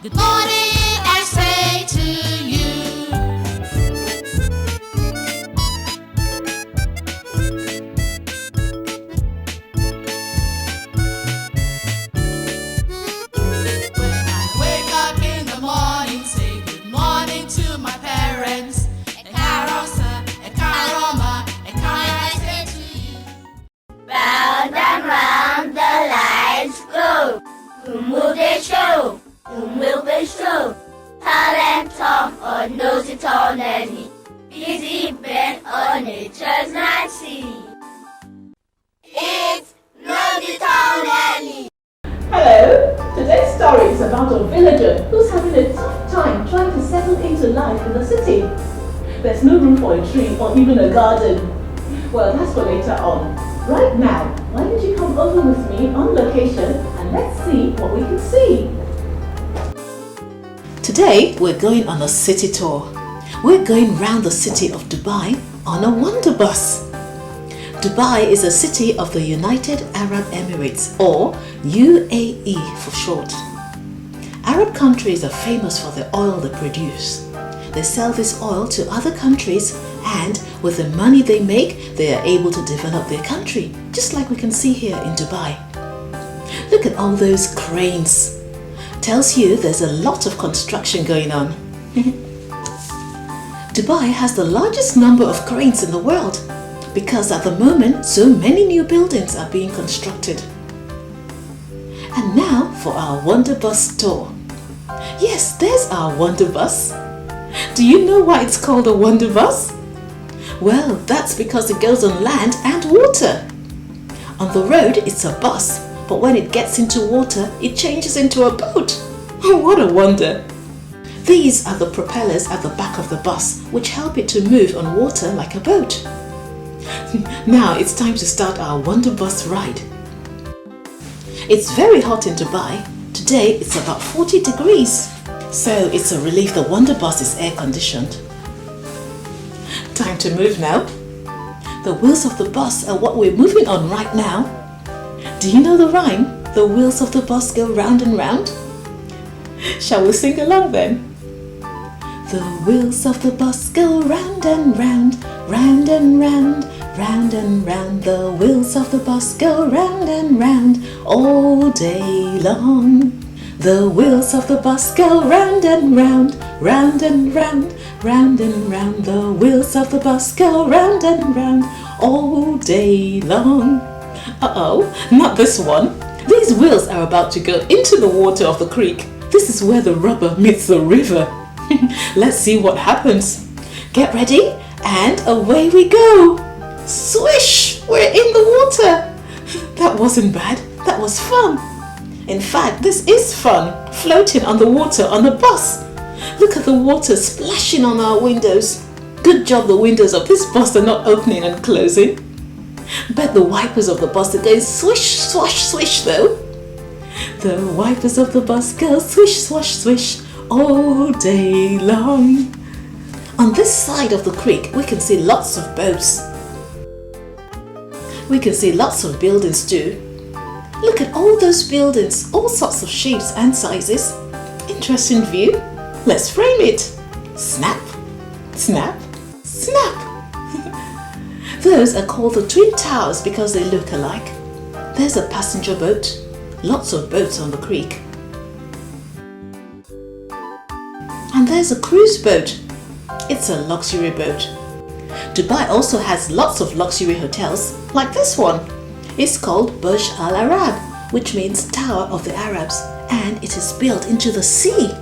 Good morning, I say to you. When I wake up in the morning, say good morning to my parents. Round and round the lights go. Who move the show? Who will the show? Tall and Tom or nosy Tony. Busy bent on nature's night sea. It's nosy Tony. Hello! Today's story is about a villager who's having a tough time trying to settle into life in the city. There's no room for a tree or even a garden. Well, that's for later on. Right now, why don't you come over with me on location and let's see what we can see. Today, we're going on a city tour. We're going round the city of Dubai on a wonder bus. Dubai is a city of the United Arab Emirates, or UAE for short. Arab countries are famous for the oil they produce. They sell this oil to other countries, and with the money they make, they are able to develop their country, just like we can see here in Dubai. Look at all those cranes. Tells you there's a lot of construction going on. Dubai has the largest number of cranes in the world because at the moment so many new buildings are being constructed. And now for our wonder bus tour. Yes, there's our wonder bus. Do you know why it's called a wonder bus? Well, that's because it goes on land and water. On the road, it's a bus, but when it gets into water, it changes into a boat. What a wonder! These are the propellers at the back of the bus, which help it to move on water like a boat. Now it's time to start our wonder bus ride. It's very hot in Dubai. Today, it's about 40 degrees. So it's a relief the wonder bus is air conditioned. Time to move now. The wheels of the bus are what we're moving on right now. Do you know the rhyme? The wheels of the bus go round and round. Shall we sing along then? The wheels of the bus go round and round, round and round, round and round. The wheels of the bus go round and round all day long. The wheels of the bus go round and round, round and round, round and round. The wheels of the bus go round and round all day long. Uh-oh, not this one. These wheels are about to go into the water of the creek. This is where the rubber meets the river. Let's see what happens. Get ready and away we go. Swish! We're in the water. That wasn't bad. That was fun. In fact, this is fun, floating on the water on a bus. Look at the water splashing on our windows. Good job the windows of this bus are not opening and closing. Bet the wipers of the bus are going swish, swash, swish though. The wipers of the bus go swish, swash, swish all day long. On this side of the creek, we can see lots of boats. We can see lots of buildings too. Look at all those buildings, all sorts of shapes and sizes. Interesting view. Let's frame it. Snap, snap, snap. Those are called the Twin Towers because they look alike. There's a passenger boat. Lots of boats on the creek. And there's a cruise boat. It's a luxury boat. Dubai also has lots of luxury hotels, like this one. It's called Burj Al Arab, which means Tower of the Arabs, and it is built into the sea.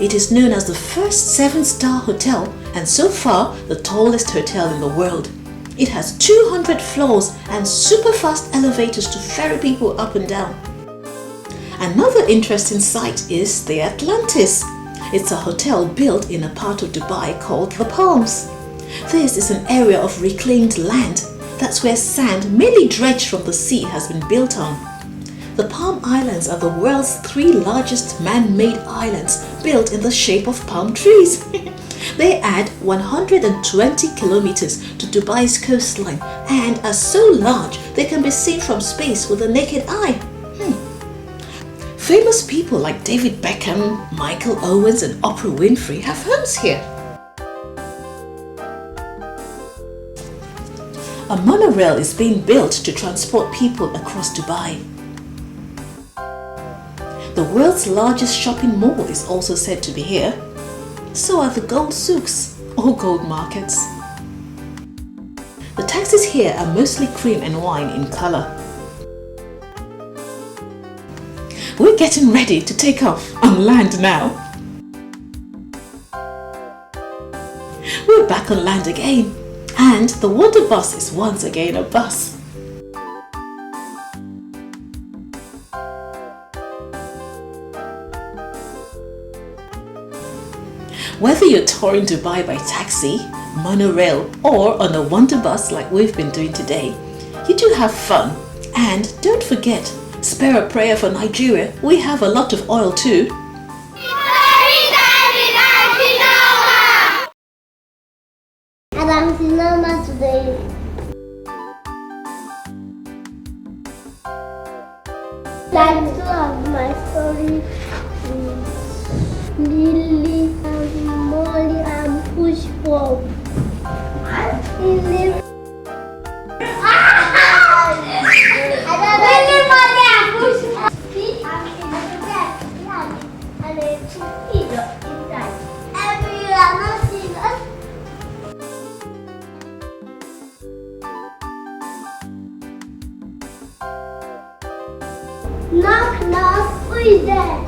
It is known as the first 7-star hotel and so far the tallest hotel in the world. It has 200 floors and super fast elevators to ferry people up and down. Another interesting site is the Atlantis. It's a hotel built in a part of Dubai called the Palms. This is an area of reclaimed land. That's where sand, mainly dredged from the sea, has been built on. The Palm Islands are the world's 3 largest man-made islands built in the shape of palm trees. They add 120 kilometers to Dubai's coastline and are so large they can be seen from space with the naked eye. famous people like David Beckham, Michael Owens and Oprah Winfrey have homes here. A monorail is being built to transport people across Dubai. The world's largest shopping mall is also said to be here. So are the gold souks, or gold markets. The taxis here are mostly cream and wine in color. We're getting ready to take off on land now. We're back on land again, and the Wonder Bus is once again a bus. Whether you're touring Dubai by taxi, monorail or on a Wonder Bus like we've been doing today, you do have fun. And don't forget, spare a prayer for Nigeria. We have a lot of oil too. Storytime with Auntie Noma! And Auntie Noma today. Title of my story is Lily and Molly and Pushball. Lily, Molly and Pushball. And a Teepee inside. And we are not seeing us. Knock, knock, who is there?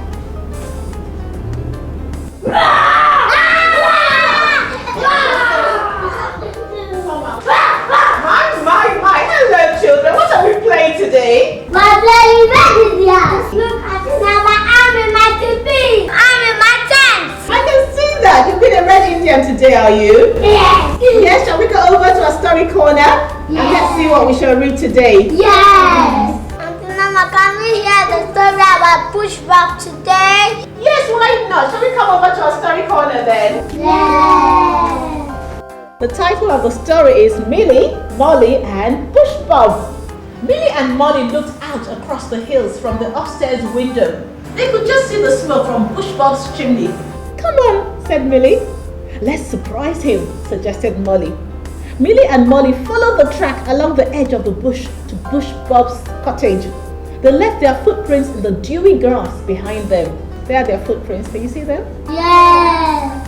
My, hello children, what are we playing today? My playing Atlantis. Look at it now, I'm in my Teepee. I'm in my tent. I can see that. You've been a red Indian today, are you? Yes. Yes, shall we go over to our story corner? And let's see what we shall read today. Yes. Auntie Noma, can we hear the story about Pushback today? Yes, why not? Shall we come over to our story corner then? Yes. The title of the story is Millie, Molly and Push Bob. Millie and Molly looked out across the hills from the upstairs window. They could just see the smoke from Push Bob's chimney. Come on, said Millie. Let's surprise him, suggested Molly. Millie and Molly followed the track along the edge of the bush to Bush Bob's cottage. They left their footprints in the dewy grass behind them. There are their footprints. Can you see them? Yes.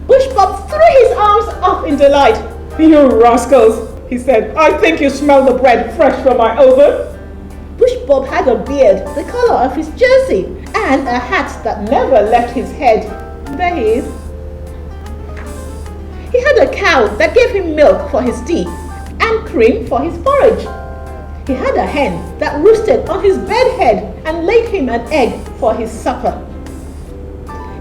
Bush Bob threw his arms up in delight. You rascals, he said. I think you smell the bread fresh from my oven. Bush Bob had a beard the color of his jersey and a hat that never left his head. There he is. He had a cow that gave him milk for his tea and cream for his porridge. He had a hen that roosted on his bed head and laid him an egg for his supper.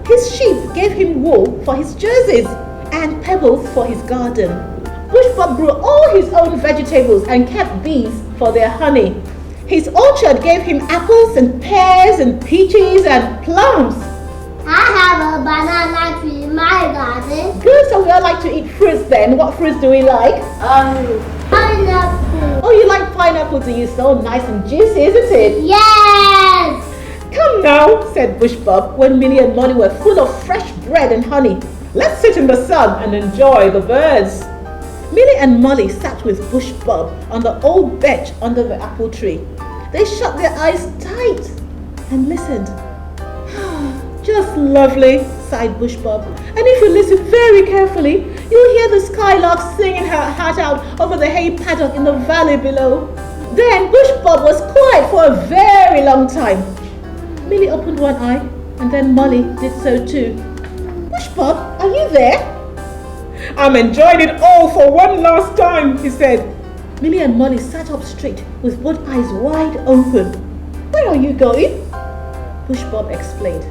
His sheep gave him wool for his jerseys and pebbles for his garden. Bush Bob grew all his own vegetables and kept bees for their honey. His orchard gave him apples and pears and peaches and plums. I have a banana tree in my garden. Good, so we all like to eat fruits then. What fruits do we like? Pineapple. Oh, you like pineapple, do you? So nice and juicy, isn't it? Yes. Come now, said Bush Bob when Millie and Molly were full of fresh bread and honey. Let's sit in the sun and enjoy the birds. Millie and Molly sat with Bush Bob on the old bench under the apple tree. They shut their eyes tight and listened. Just lovely, sighed Bush Bob. And if you listen very carefully, you'll hear the skylark singing her heart out over the hay paddock in the valley below. Then Bush Bob was quiet for a very long time. Millie opened one eye, and then Molly did so too. Bush Bob, are you there? I'm enjoying it all for one last time, he said. Millie and Molly sat up straight with both eyes wide open. Where are you going? Bush Bob explained.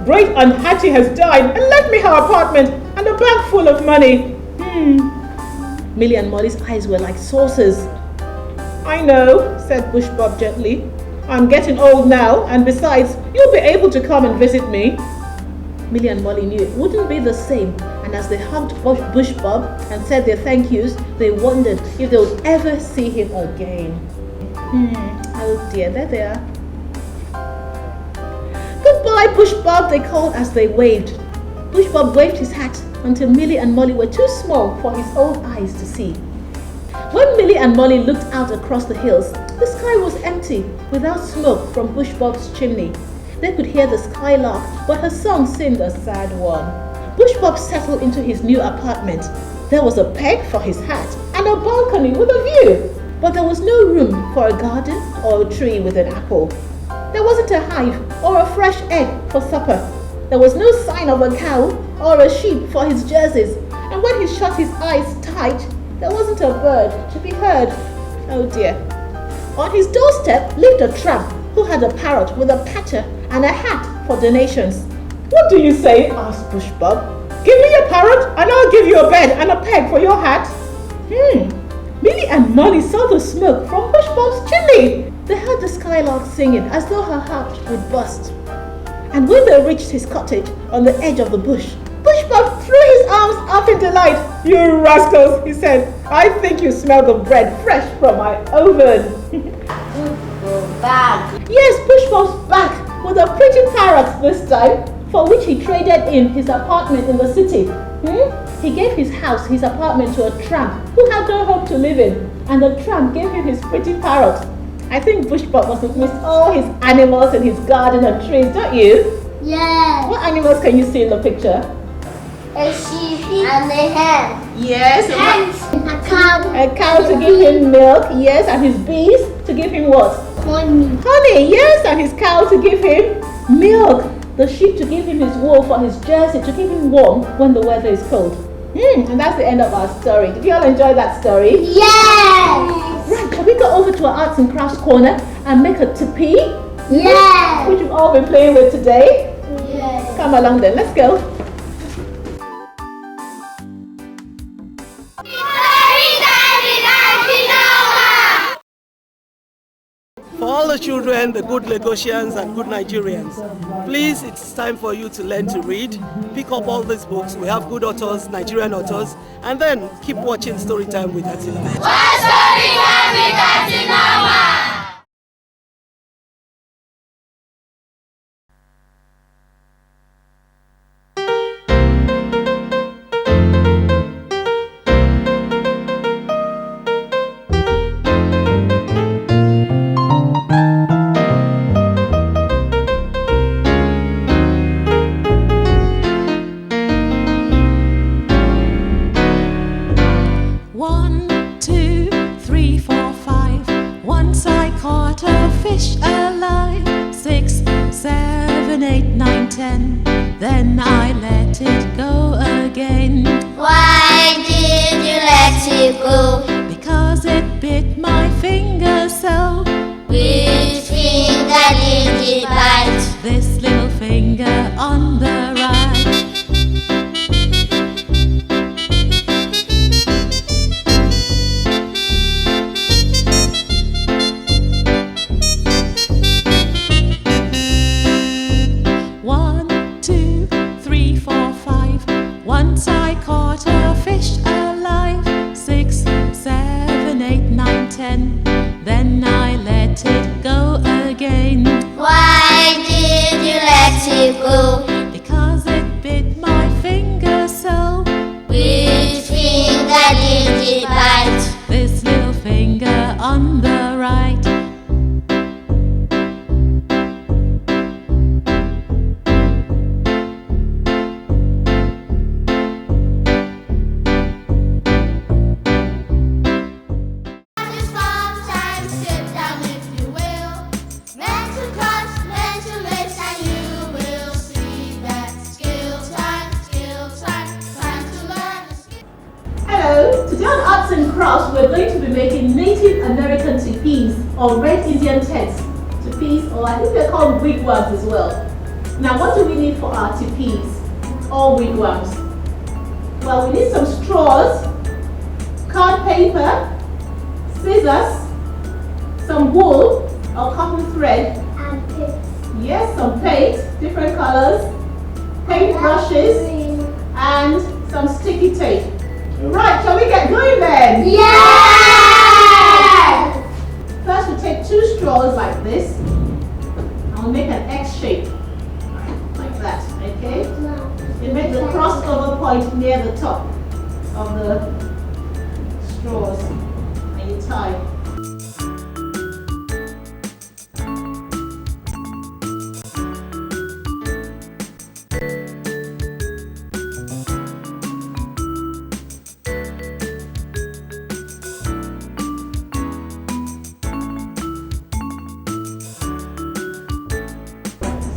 Great Aunt Hattie has died and left me her apartment and a bag full of money. Millie and Molly's eyes were like saucers. I know, said Bush Bob gently. I'm getting old now, and besides, you'll be able to come and visit me. Millie and Molly knew it wouldn't be the same, and as they hugged Bush Bob and said their thank yous, they wondered if they would ever see him again. Oh dear, there they are. Goodbye, Bush Bob, they called as they waved. Bush Bob waved his hat until Millie and Molly were too small for his old eyes to see. When Millie and Molly looked out across the hills, the sky was empty, without smoke from Bush Bob's chimney. They could hear the skylark, but her song seemed a sad one. Bush Bob settled into his new apartment. There was a peg for his hat and a balcony with a view, but there was no room for a garden or a tree with an apple. There wasn't a hive or a fresh egg for supper. There was no sign of a cow or a sheep for his jerseys, and when he shut his eyes tight, there wasn't a bird to be heard. Oh dear. On his doorstep lived a tramp who had a parrot with a patter and a hat for donations. What do you say? Asked Bush Bob. Give me a parrot and I'll give you a bed and a peg for your hat. Millie and Molly saw the smoke from Bush Bob's chimney. They heard the skylark singing as though her heart would burst. And when they reached his cottage on the edge of the bush, Bush Bob threw his arms up in delight. You rascals, he said. I think you smell the bread fresh from my oven. Back. Yes, Bush Bob's back with a pretty parrot this time, for which he traded in his apartment in the city. He gave his house, his apartment, to a tramp who had no home to live in, and the tramp gave him his pretty parrot. I think Bush Bob must have missed all his animals in his garden and trees, don't you? Yes. What animals can you see in the picture? A sheep and a hen. Yes. And a cow. A cow to give him milk, yes, and his bees to give him what? Honey. Honey, yes, and his cow to give him milk. The sheep to give him his wool for his jersey to keep him warm when the weather is cold. And that's the end of our story. Did you all enjoy that story? Yes. Right, shall we go over to our arts and crafts corner and make a teepee? Yes. Which we've all been playing with today? Yes. Come along then, let's go. For all the children, the good Lagosians and good Nigerians, please, it's time for you to learn to read. Pick up all these books. We have good authors, Nigerian authors, and then keep watching Storytime with Auntie Noma. Storytime with Auntie Noma. Then I let it go again. Why did you let it go? Because it bit my finger so. Which finger did it bite? This little finger on the right. Once I caught a fish alive. 6, 7, 8, 9, 10. Then I let it go again. Why did you let it go? Because it bit my finger so. Which finger did it bite? This little finger on the right. We're going to be making Native American teepees or Red Indian tents. Teepees, or I think they're called wigwams as well. Now, what do we need for our teepees or wigwams? Well, we need some straws, card paper, scissors, some wool or cotton thread. And paint. Yes, some paint, different colors, paint brushes, and some sticky tape. Right, shall we get going then? Yes! First we take 2 straws like this and we'll make an X shape. point near the top of the straws and you tie.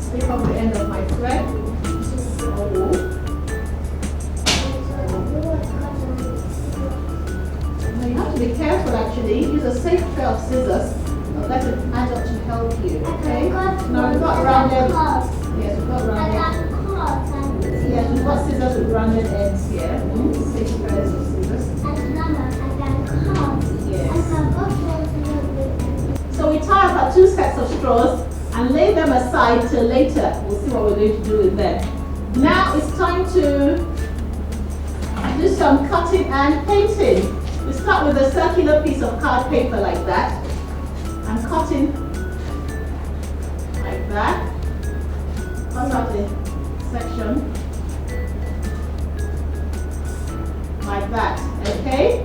Slip off the end of my thread. Now you have to be careful actually. Use a safe pair of scissors. But let an adult to help you. Okay? Now we've got rounded. Yes, we've got rounded. Yes, we've got scissors with rounded ends here. Safe pairs of scissors. Yes. So we tie up our 2 sets of straws and lay them aside till later. We'll see what we're going to do with them. Now it's time to do some cutting and painting. We start with a circular piece of card paper like that. I'm cutting like that. Cut out a section like that. Okay?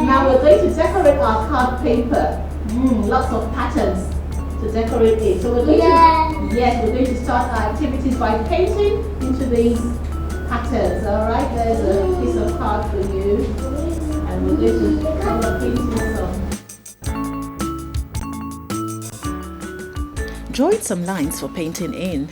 Now we're going to decorate our card paper. Lots of patterns to decorate it. So we're going we're going to start our activities by painting into these patterns. Alright, there's a piece of card for you. And we're going to color painting some. Drawing some lines for painting in.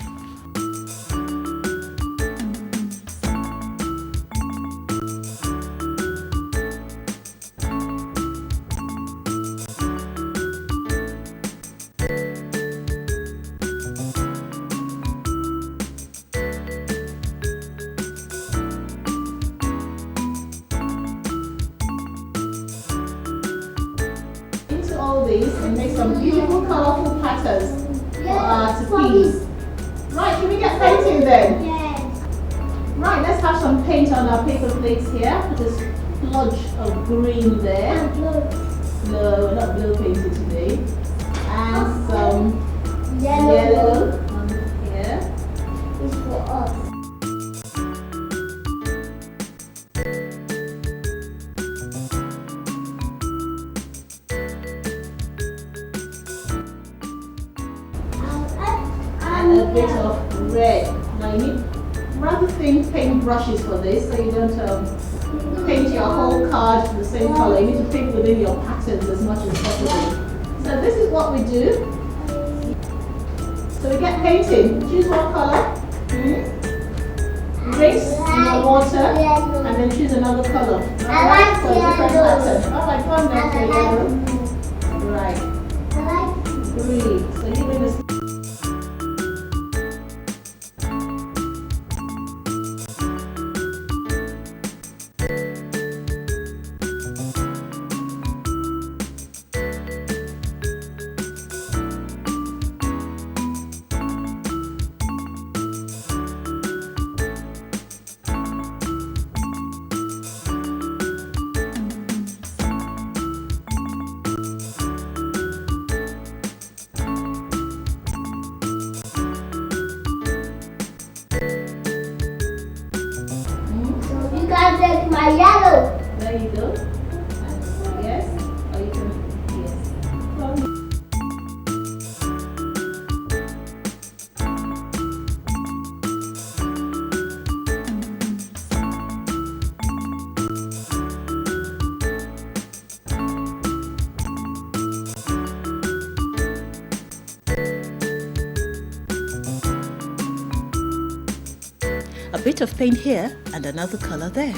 All these and make some beautiful colorful patterns for our teepees. Right, should we get painting then? Yes. Right, let's have some paint on our paper plates here. Put a splodge of green there. No, we're not blue painting today. And some yellow on here. It's for us. And a bit of red. Now you need rather thin paint brushes for this, so you don't paint your whole card the same color. You need to paint within your patterns as much as possible. So this is what we do. So we get painting. Choose one color. Rinse in the water, and then choose another color. Alright, for a different pattern. Alright, come down to yellow. Right. Green. So you bring this. You guys take my yellow. There you go. Yes. Or you can. Yes. A bit of paint here and another color there.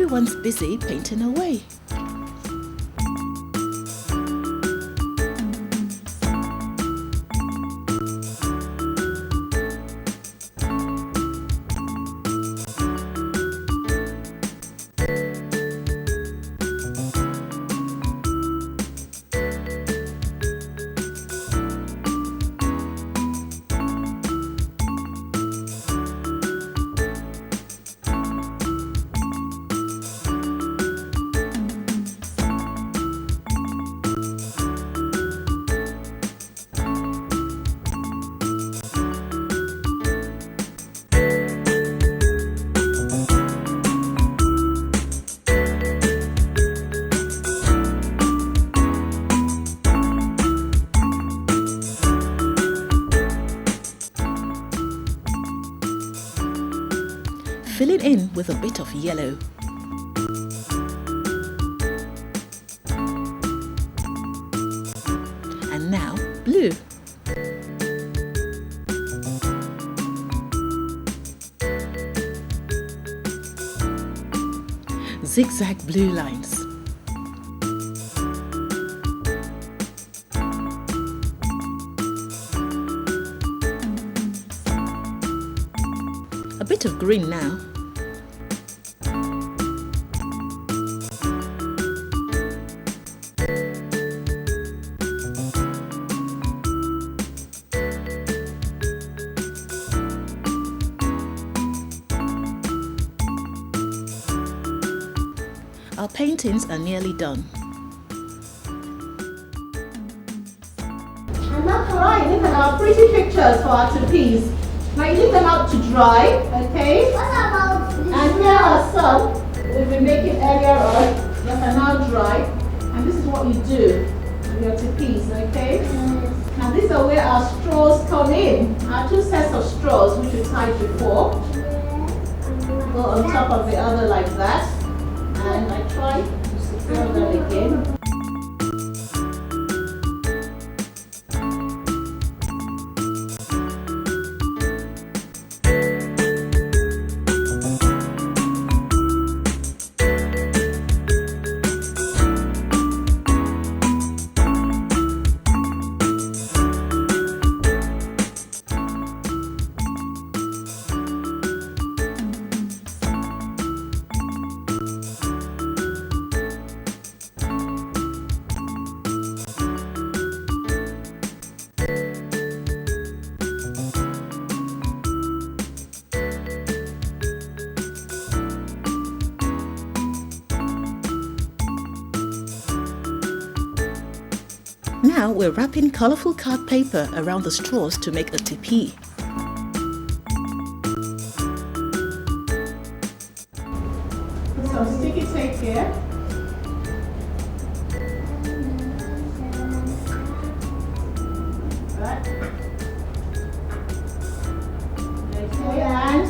everyone's busy painting away. Filling in with a bit of yellow. And now blue. Zigzag blue lines. A bit of green now. Our paintings are nearly done. And that's alright, look at our pretty pictures for our teepees. Now you leave them out to dry, okay? What about this? And here are some we've been making earlier on that are now dry. And this is what you do with your teepees, okay? Now these are where our straws come in. Our two sets of straws which we tied before. Go on top of the other like that. And I try to secure them again. Now we're wrapping colourful card paper around the straws to make a teepee. Put some sticky tape here. Right. Okay, and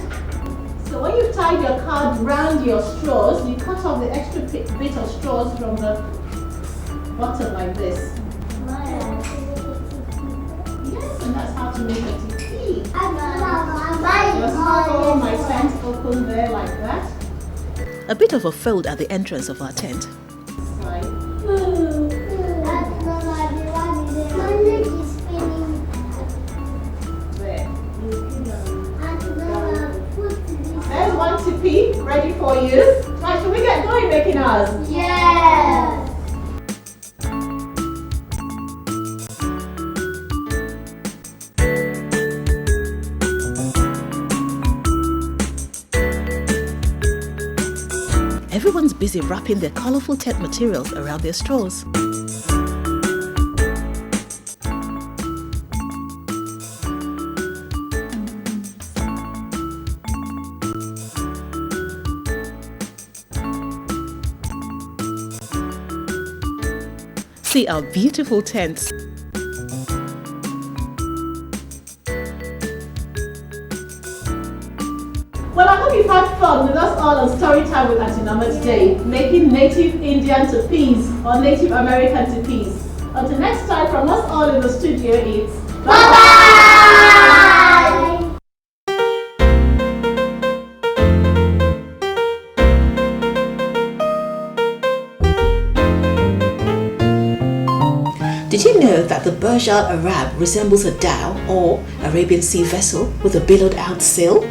so when you've tied your card round your straws, you cut off the extra bit of straws from the bottom like this. Yes, and that's how to make a teepee. Just follow my tent open there like that. A bit of a fold at the entrance of our tent. Side. There. There's one teepee ready for you. Right, should we get going making ours? Yes! Everyone's busy wrapping their colourful tent materials around their straws. See our beautiful tents. Well, I hope you've had fun with us all on Storytime with Auntie Noma today, making native Indian teepees or Native American teepees. Until next time, from us all in the studio, it's bye-bye! Did you know that the Burj Al Arab resembles a dhow or Arabian Sea vessel with a billowed out sail?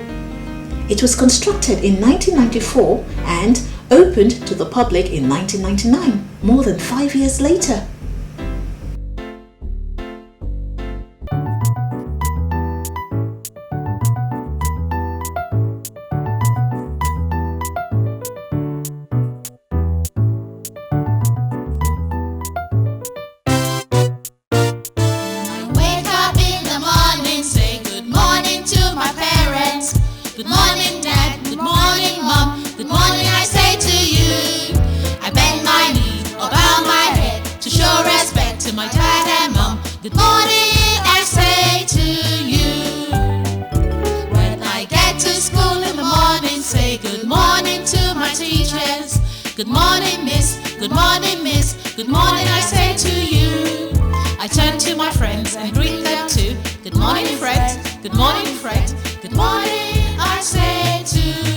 It was constructed in 1994 and opened to the public in 1999, more than 5 years later. Wake up in the morning, say good morning to my parents. Good morning, Dad. Good morning, Mom. Good morning, I say to you. I bend my knee or bow my head to show respect to my dad and mom. Good morning, I say to you. When I get to school in the morning, say good morning to my teachers. Good morning, Miss. Good morning, Miss. Good morning, I say to you. I turn to my friends and greet them too. Good morning, Fred. Good morning, Fred. Good morning, I say to you.